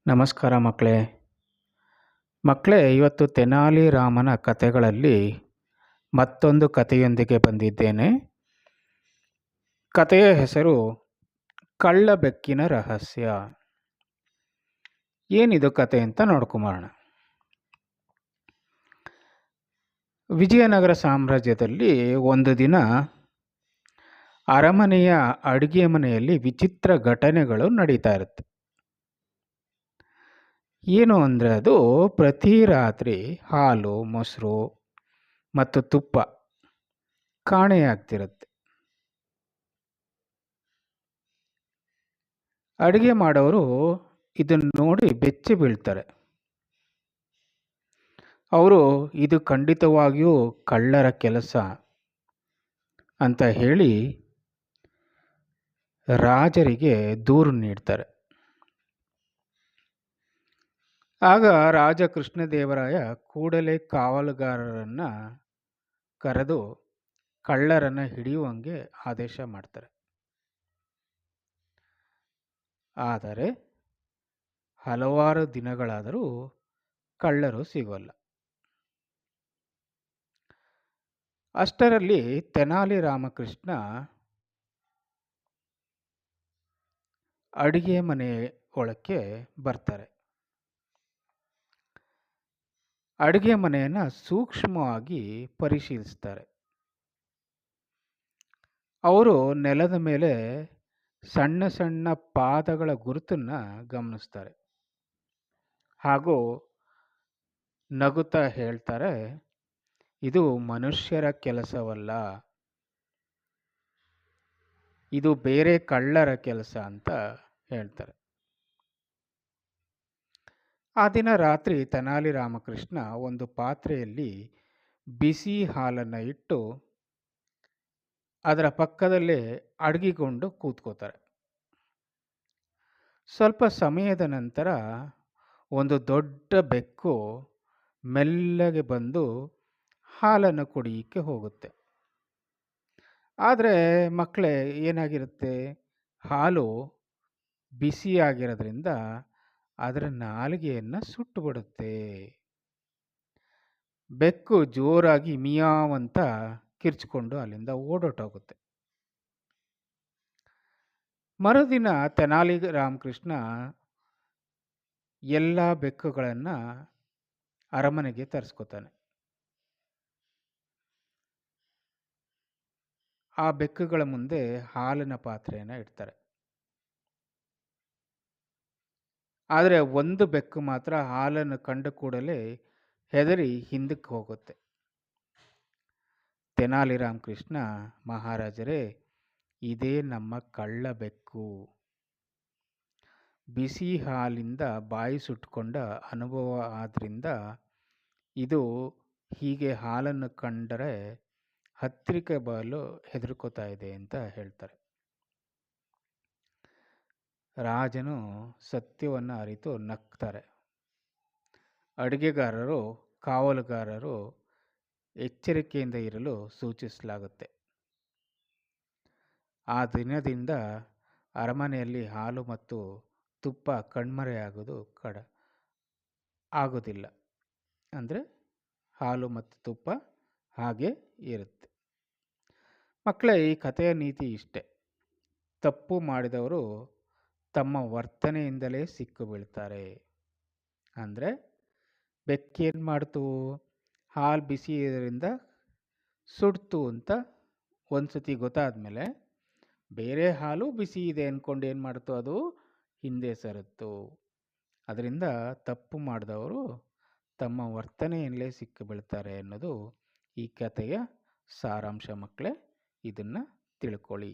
ನಮಸ್ಕಾರ ಮಕ್ಕಳೇ. ಇವತ್ತು ತೆನಾಲಿ ರಾಮನ ಕಥೆಗಳಲ್ಲಿ ಮತ್ತೊಂದು ಕಥೆಯೊಂದಿಗೆ ಬಂದಿದ್ದೇನೆ. ಕಥೆಯ ಹೆಸರು ಕಳ್ಳ ಬೆಕ್ಕಿನ ರಹಸ್ಯ. ಏನಿದು ಕತೆ ಅಂತ ನೋಡ್ಕೊಂಬರೋಣ. ವಿಜಯನಗರ ಸಾಮ್ರಾಜ್ಯದಲ್ಲಿ ಒಂದು ದಿನ ಅರಮನೆಯ ಅಡುಗೆ ಮನೆಯಲ್ಲಿ ವಿಚಿತ್ರ ಘಟನೆಗಳು ನಡೀತಾ ಇರುತ್ತೆ. ಏನು ಅಂದರೆ ಅದು ಪ್ರತಿ ರಾತ್ರಿ ಹಾಲು, ಮೊಸರು ಮತ್ತು ತುಪ್ಪ ಕಾಣೆಯಾಗ್ತಿರುತ್ತೆ. ಅಡುಗೆ ಮಾಡೋರು ಇದನ್ನು ನೋಡಿ ಬೆಚ್ಚಿ ಬೀಳ್ತಾರೆ. ಅವರು ಇದು ಖಂಡಿತವಾಗಿಯೂ ಕಳ್ಳರ ಕೆಲಸ ಅಂತ ಹೇಳಿ ರಾಜರಿಗೆ ದೂರು ನೀಡ್ತಾರೆ. ಆಗ ರಾಜ ಕೃಷ್ಣದೇವರಾಯ ಕೂಡಲೇ ಕಾವಲುಗಾರರನ್ನ ಕರೆದು ಕಳ್ಳರನ್ನ ಹಿಡಿಯುವಂಗೆ ಆದೇಶ ಮಾಡ್ತಾರೆ. ಆದರೆ ಹಲವಾರು ದಿನಗಳಾದರೂ ಕಳ್ಳರು ಸಿಗೋಲ್ಲ. ಅಷ್ಟರಲ್ಲಿ ತೆನಾಲಿ ರಾಮಕೃಷ್ಣ ಅಡುಗೆ ಮನೆ ಒಳಕ್ಕೆ ಬರ್ತಾರೆ. ಅಡುಗೆ ಮನೆಯನ್ನು ಸೂಕ್ಷ್ಮವಾಗಿ ಪರಿಶೀಲಿಸ್ತಾರೆ. ಅವರು ನೆಲದ ಮೇಲೆ ಸಣ್ಣ ಸಣ್ಣ ಪಾದಗಳ ಗುರುತನ್ನ ಗಮನಿಸ್ತಾರೆ. ಹಾಗೂ ನಗುತ್ತಾ ಹೇಳ್ತಾರೆ, ಇದು ಮನುಷ್ಯರ ಕೆಲಸವಲ್ಲ, ಇದು ಬೇರೆ ಕಳ್ಳರ ಕೆಲಸ ಅಂತ ಹೇಳ್ತಾರೆ. ಆ ದಿನ ರಾತ್ರಿ ತೆನಾಲಿ ರಾಮಕೃಷ್ಣ ಒಂದು ಪಾತ್ರೆಯಲ್ಲಿ ಬಿಸಿ ಹಾಲನ್ನು ಇಟ್ಟು ಅದರ ಪಕ್ಕದಲ್ಲೇ ಅಡಗಿಕೊಂಡು ಕೂತ್ಕೋತಾರೆ. ಸ್ವಲ್ಪ ಸಮಯದ ನಂತರ ಒಂದು ದೊಡ್ಡ ಬೆಕ್ಕು ಮೆಲ್ಲಗೆ ಬಂದು ಹಾಲನ್ನು ಕುಡಿಯಕ್ಕೆ ಹೋಗುತ್ತೆ. ಆದರೆ ಮಕ್ಕಳೇ, ಏನಾಗಿರುತ್ತೆ, ಹಾಲು ಬಿಸಿಯಾಗಿರೋದ್ರಿಂದ ಅದರ ನಾಲಿಗೆಯನ್ನು ಸುಟ್ಟು ಬಿಡುತ್ತೆ. ಬೆಕ್ಕು ಜೋರಾಗಿ ಮಿಯಾವ್ ಅಂತ ಕಿರ್ಚಿಕೊಂಡು ಅಲ್ಲಿಂದ ಓಡೋಟೋಗುತ್ತೆ. ಮರುದಿನ ತೆನಾಲಿ ರಾಮಕೃಷ್ಣ ಎಲ್ಲ ಬೆಕ್ಕುಗಳನ್ನು ಅರಮನೆಗೆ ತರಿಸ್ಕೊತಾನೆ. ಆ ಬೆಕ್ಕುಗಳ ಮುಂದೆ ಹಾಲಿನ ಪಾತ್ರೆಯನ್ನು ಇಡ್ತಾರೆ. ಆದರೆ ಒಂದು ಬೆಕ್ಕು ಮಾತ್ರ ಹಾಲನ್ನು ಕಂಡ ಕೂಡಲೇ ಹೆದರಿ ಹಿಂದಕ್ಕೆ ಹೋಗುತ್ತೆ. ತೆನಾಲಿ ರಾಮಕೃಷ್ಣ, ಮಹಾರಾಜರೇ, ಇದೇ ನಮ್ಮ ಕಳ್ಳ ಬೆಕ್ಕು. ಬಿಸಿ ಹಾಲಿಂದ ಬಾಯಿ ಸುಟ್ಟುಕೊಂಡ ಅನುಭವ ಆದ್ರಿಂದ ಇದು ಹೀಗೆ ಹಾಲನ್ನು ಕಂಡರೆ ಹತ್ತಿರಕ್ಕೆ ಬರಲು ಹೆದರ್ಕೋತಾ ಇದೆ ಅಂತ ಹೇಳ್ತಾರೆ. ರಾಜನು ಸತ್ಯವನ್ನು ಅರಿತು ನಗ್ತಾರೆ. ಅಡುಗೆಗಾರರು, ಕಾವಲುಗಾರರು ಎಚ್ಚರಿಕೆಯಿಂದ ಇರಲು ಸೂಚಿಸಲಾಗುತ್ತೆ. ಆ ದಿನದಿಂದ ಅರಮನೆಯಲ್ಲಿ ಹಾಲು ಮತ್ತು ತುಪ್ಪ ಕಣ್ಮರೆಯಾಗೋದು ಆಗೋದಿಲ್ಲ. ಅಂದರೆ ಹಾಲು ಮತ್ತು ತುಪ್ಪ ಹಾಗೆ ಇರುತ್ತೆ. ಮಕ್ಕಳೇ, ಈ ಕಥೆಯ ನೀತಿ ಇಷ್ಟೆ. ತಪ್ಪು ಮಾಡಿದವರು ತಮ್ಮ ವರ್ತನೆಯಿಂದಲೇ ಸಿಕ್ಕು ಬೀಳ್ತಾರೆ. ಅಂದರೆ ಬೆಕ್ಕೇನು ಮಾಡ್ತು, ಹಾಲು ಬಿಸಿ ಇದರಿಂದ ಸುಡ್ತು ಅಂತ ಒಂದು ಸತಿ ಗೊತ್ತಾದ್ಮೇಲೆ ಬೇರೆ ಹಾಲು ಬಿಸಿ ಇದೆ ಅಂದ್ಕೊಂಡು ಏನು ಮಾಡ್ತು, ಅದು ಹಿಂದೆ ಸರಿತ್ತು. ಅದರಿಂದ ತಪ್ಪು ಮಾಡಿದವರು ತಮ್ಮ ವರ್ತನೆಯಲ್ಲೇ ಸಿಕ್ಕು ಬೀಳ್ತಾರೆ ಅನ್ನೋದು ಈ ಕಥೆಯ ಸಾರಾಂಶ. ಮಕ್ಕಳೇ, ಇದನ್ನು ತಿಳ್ಕೊಳ್ಳಿ.